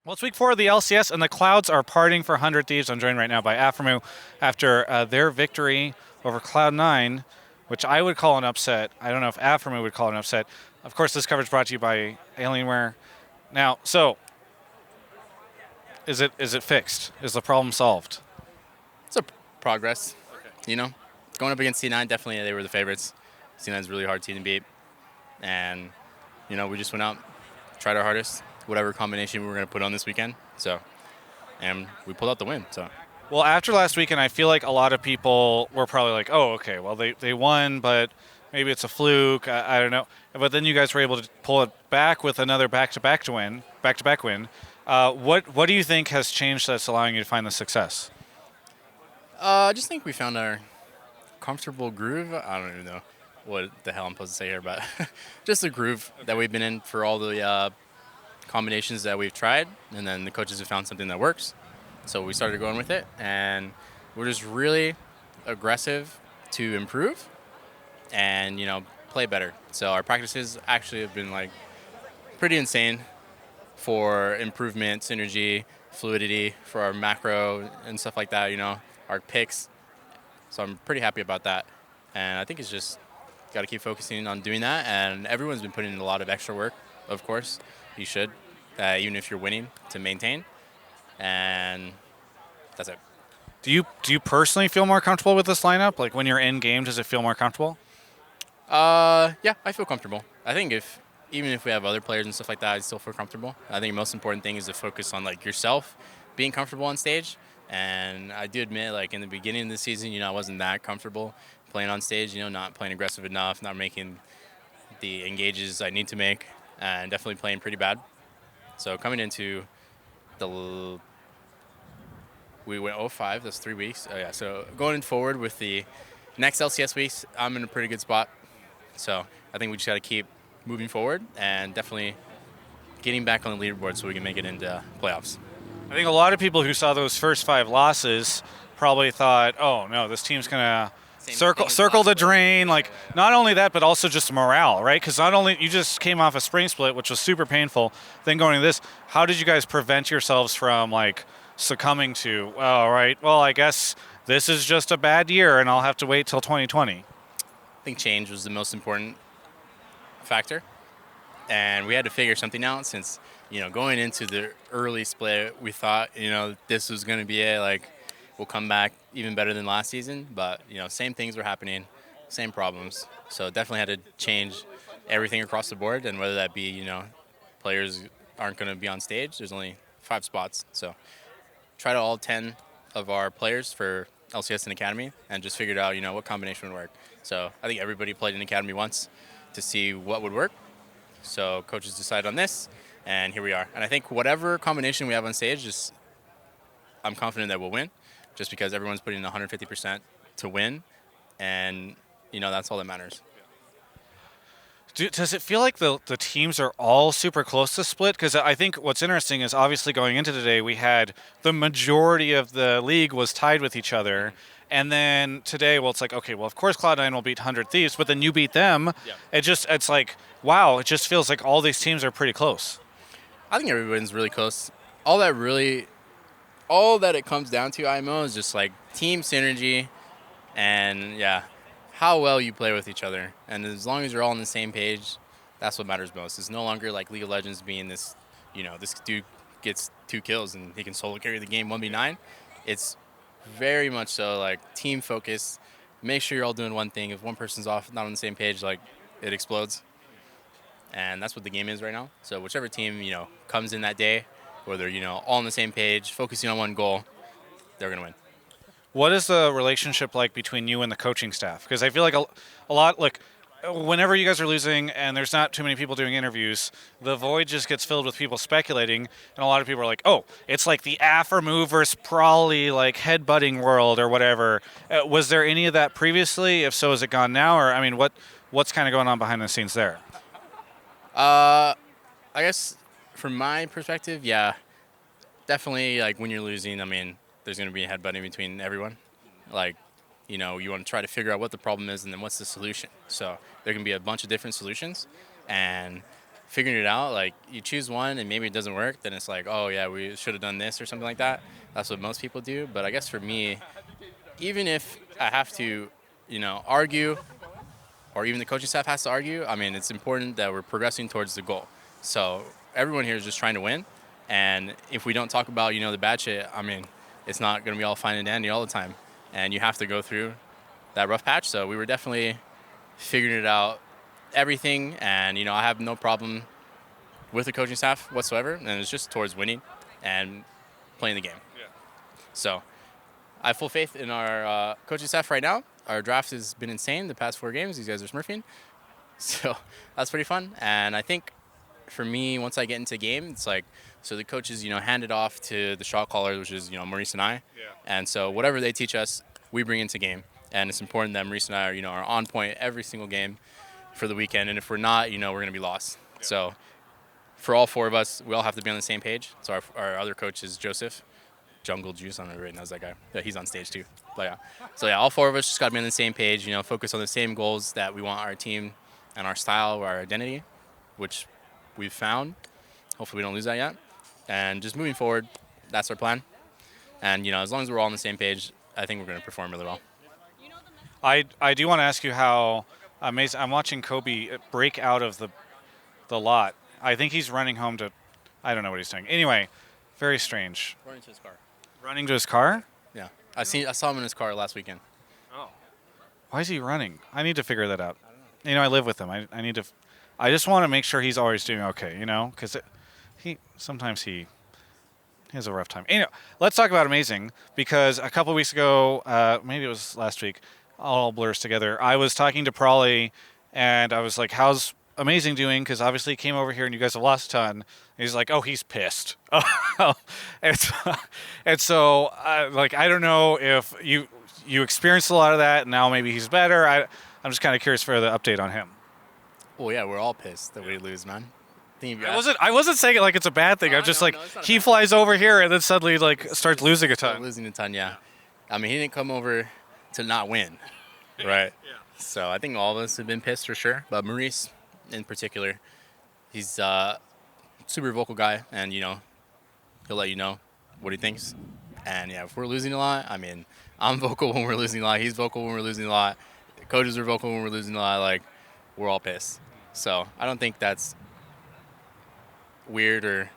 Well, it's week 4 of the LCS, and the clouds are parting for 100 Thieves. I'm joined right now by Aphromoo after their victory over Cloud9, which I would call an upset. I don't know if Aphromoo would call it an upset. Of course, this coverage brought to you by Alienware. Now, so is it fixed? Is the problem solved? It's a progress, you know. Going up against C9, definitely they were the favorites. C9's a really hard team to beat, and we just went out, tried our hardest, whatever combination we were going to put on this weekend. So, and we pulled out the win. So, Well, after last weekend, I feel like a lot of people were probably like, oh, okay, well, they won, but maybe it's a fluke. I don't know. But then you guys were able to pull it back with another back-to-back win. What do you think has changed that's allowing you to find the success? I just think we found our comfortable groove. I don't even know what the hell I'm supposed to say here, but just the groove that we've been in for all the combinations that we've tried, and then the coaches have found something that works. So we started going with it, and we're just really aggressive to improve and play better. So our practices actually have been like pretty insane for improvement, synergy, fluidity for our macro and stuff like that. Our picks. So I'm pretty happy about that, and I think it's just got to keep focusing on doing that. And everyone's been putting in a lot of extra work. Of course, you should, even if you're winning, to maintain. And that's it. Do you personally feel more comfortable with this lineup? Like when you're in game, does it feel more comfortable? Yeah, I feel comfortable. I think even if we have other players and stuff like that, I still feel comfortable. I think the most important thing is to focus on like yourself being comfortable on stage. And I do admit, like in the beginning of the season, I wasn't that comfortable playing on stage. Not playing aggressive enough, not making the engages I need to make, and definitely playing pretty bad. So coming into the we went 0-5. That's 3 weeks. Oh yeah. So going forward with the next LCS weeks, I'm in a pretty good spot. So I think we just got to keep moving forward and definitely getting back on the leaderboard so we can make it into playoffs. I think a lot of people who saw those first 5 losses probably thought, "Oh no, this team's gonna Same thing as circle last the split. drain." Like not only that, but also just morale, right? Because not only you just came off a spring split, which was super painful, then going to this. How did you guys prevent yourselves from like succumbing to? Well, all right, well, I guess this is just a bad year, and I'll have to wait till 2020. I think change was the most important factor, and we had to figure something out since going into the early split, we thought this was going to be it. Like we'll come back even better than last season, but same things were happening, same problems. So definitely had to change everything across the board, and whether that be players aren't going to be on stage. There's only 5 spots, so try to all 10 of our players for LCS and Academy, and just figured out what combination would work. So I think everybody played in Academy once to see what would work. So coaches decided on this, and here we are. And I think whatever combination we have on stage, I'm confident that we'll win, just because everyone's putting in 150% to win, and that's all that matters. Does it feel like the teams are all super close to split? Because I think what's interesting is obviously going into today, we had the majority of the league was tied with each other. And then today, well, it's like, okay, well, of course Cloud9 will beat 100 Thieves, but then you beat them. Yeah. It's like, wow, it just feels like all these teams are pretty close. I think everyone's really close. All that it comes down to, IMO, is just like team synergy, and yeah, how well you play with each other. And as long as you're all on the same page, that's what matters most. It's no longer like League of Legends being this, this dude gets 2 kills and he can solo carry the game 1v9. It's very much so like team focus. Make sure you're all doing one thing. If one person's off, not on the same page, like it explodes. And that's what the game is right now. So whichever team, comes in that day, where they're, all on the same page, focusing on one goal, they're going to win. What is the relationship like between you and the coaching staff? Because I feel like a lot, like, whenever you guys are losing and there's not too many people doing interviews, the void just gets filled with people speculating, and a lot of people are like, "Oh, it's like the Aphromoo versus Prawley like headbutting world or whatever." Was there any of that previously? If so, is it gone now? Or I mean, what's kind of going on behind the scenes there? I guess from my perspective, yeah, definitely like when you're losing, I mean, there's going to be a headbutting between everyone. Like, you want to try to figure out what the problem is and then what's the solution. So there can be a bunch of different solutions, and figuring it out. Like you choose one and maybe it doesn't work, then it's like, oh yeah, we should have done this or something like that. That's what most people do. But I guess for me, even if I have to, argue, or even the coaching staff has to argue, I mean, it's important that we're progressing towards the goal. So everyone here is just trying to win. And if we don't talk about, the bad shit, I mean, it's not going to be all fine and dandy all the time. And you have to go through that rough patch. So we were definitely figuring it out, everything. And, I have no problem with the coaching staff whatsoever. And it's just towards winning and playing the game. Yeah. So I have full faith in our coaching staff right now. Our draft has been insane the past 4 games. These guys are smurfing. So that's pretty fun. And I think for me, once I get into game, it's like, so the coaches, hand it off to the shot callers, which is, Maurice and I. Yeah. And so whatever they teach us, we bring into game. And it's important that Maurice and I are, are on point every single game for the weekend. And if we're not, we're going to be lost. Yeah. So for all 4 of us, we all have to be on the same page. So our other coach is Joseph. Jungle Juice, I don't know if everybody knows that guy. Yeah, he's on stage too. But yeah. So yeah, all 4 of us just got to be on the same page, focus on the same goals that we want our team and our style or our identity, which we've found. Hopefully we don't lose that yet. And just moving forward, that's our plan. And, as long as we're all on the same page, I think we're going to perform really well. I do want to ask you how amazing. I'm watching Kobe break out of the lot. I think he's running home to, I don't know what he's doing. Anyway, very strange. Running to his car. Running to his car? Yeah. I saw him in his car last weekend. Oh. Why is he running? I need to figure that out. I don't know. I live with him. I need to. I just want to make sure he's always doing okay, because sometimes he has a rough time. Anyway, let's talk about amazing, because a couple weeks ago, maybe it was last week, all blurs together. I was talking to Prawley, and I was like, "How's amazing doing?" Because obviously he came over here and you guys have lost a ton. And he's like, "Oh, he's pissed." and so I don't know if you experienced a lot of that, and now maybe he's better. I'm just kind of curious for the update on him. Well, yeah, we're all pissed that we lose, man. I wasn't saying it like it's a bad thing. I'm just he flies over here and then suddenly starts losing a ton. Losing a ton, yeah. I mean, he didn't come over to not win, right? Yeah. So I think all of us have been pissed for sure. But Maurice, in particular, he's a super vocal guy, and he'll let you know what he thinks. And yeah, if we're losing a lot, I mean, I'm vocal when we're losing a lot. He's vocal when we're losing a lot. The coaches are vocal when we're losing a lot. We're all pissed. So I don't think that's weird or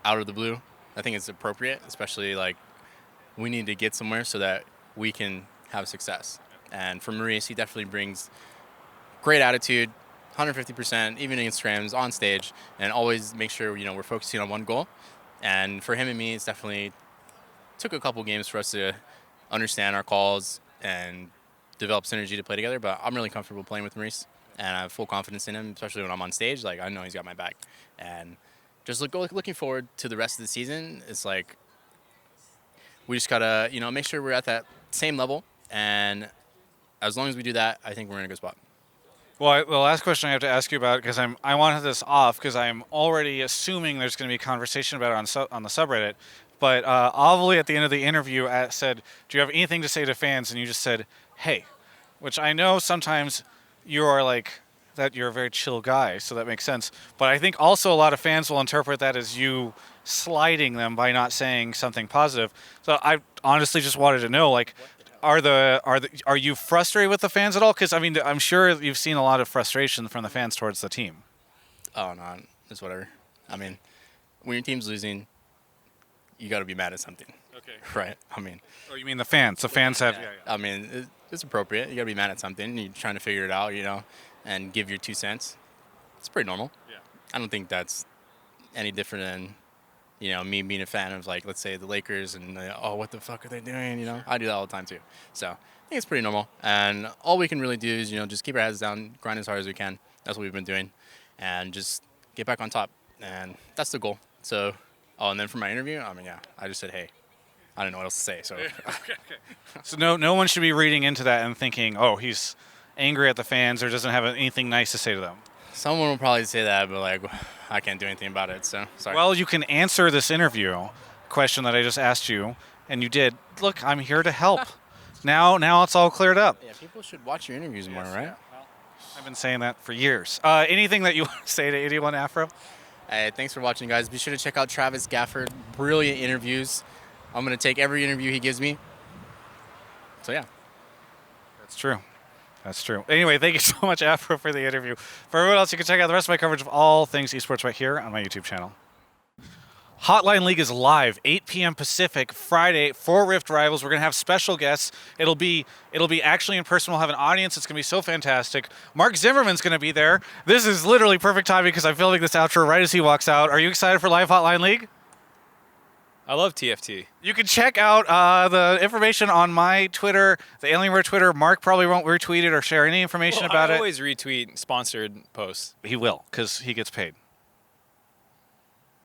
out of the blue. I think it's appropriate, especially we need to get somewhere so that we can have success. And for Maurice, he definitely brings great attitude, 150%, even against scrims, on stage, and always make sure we're focusing on one goal. And for him and me, it's definitely took a couple games for us to understand our calls and develop synergy to play together. But I'm really comfortable playing with Maurice, and I have full confidence in him, especially when I'm on stage. I know he's got my back. And just looking forward to the rest of the season. It's we just gotta make sure we're at that same level, and as long as we do that, I think we're in a good spot. Well, the last question I have to ask you about, because I wanted this off because I'm already assuming there's going to be conversation about it on the subreddit. But Ovally at the end of the interview said, "Do you have anything to say to fans?" And you just said, "Hey," which I know sometimes you are that you're a very chill guy, so that makes sense. But I think also a lot of fans will interpret that as you slighting them by not saying something positive. So I honestly just wanted to know, are you frustrated with the fans at all? Because I mean, I'm sure you've seen a lot of frustration from the fans towards the team. Oh no, it's whatever. I mean, when your team's losing, you got to be mad at something. Okay. Right. I mean. Oh, you mean the fans? The fans have. Yeah. Yeah. I mean, it's appropriate. You got to be mad at something. You're trying to figure it out, and give your 2 cents. It's pretty normal. Yeah. I don't think that's any different than, me being a fan of, let's say the Lakers and, what the fuck are they doing? I do that all the time too. So I think it's pretty normal. And all we can really do is, just keep our heads down, grind as hard as we can. That's what we've been doing. And just get back on top. And that's the goal. So, and then for my interview, I mean, yeah, I just said, hey. I didn't know what else to say. So, okay. So no one should be reading into that and thinking, oh, he's angry at the fans or doesn't have anything nice to say to them. Someone will probably say that, but I can't do anything about it. So sorry. Well, you can answer this interview question that I just asked you, and you did. Look, I'm here to help. Now it's all cleared up. Yeah, people should watch your interviews more, right? I've been saying that for years. Anything that you want to say to 81 Afro? Hey, thanks for watching, guys. Be sure to check out Travis Gafford. Brilliant interviews. I'm going to take every interview he gives me. So, yeah. That's true. That's true. Anyway, thank you so much, Afro, for the interview. For everyone else, you can check out the rest of my coverage of all things esports right here on my YouTube channel. Hotline League is live, 8 p.m. Pacific, Friday, for Rift Rivals. We're going to have special guests. It'll be actually in person. We'll have an audience. It's going to be so fantastic. Mark Zimmerman's going to be there. This is literally perfect timing because I'm filming this outro right as he walks out. Are you excited for live Hotline League? I love TFT. You can check out the information on my Twitter, the Alienware Twitter. Mark probably won't retweet it or share any information about I it. always retweet sponsored posts. He will, because he gets paid.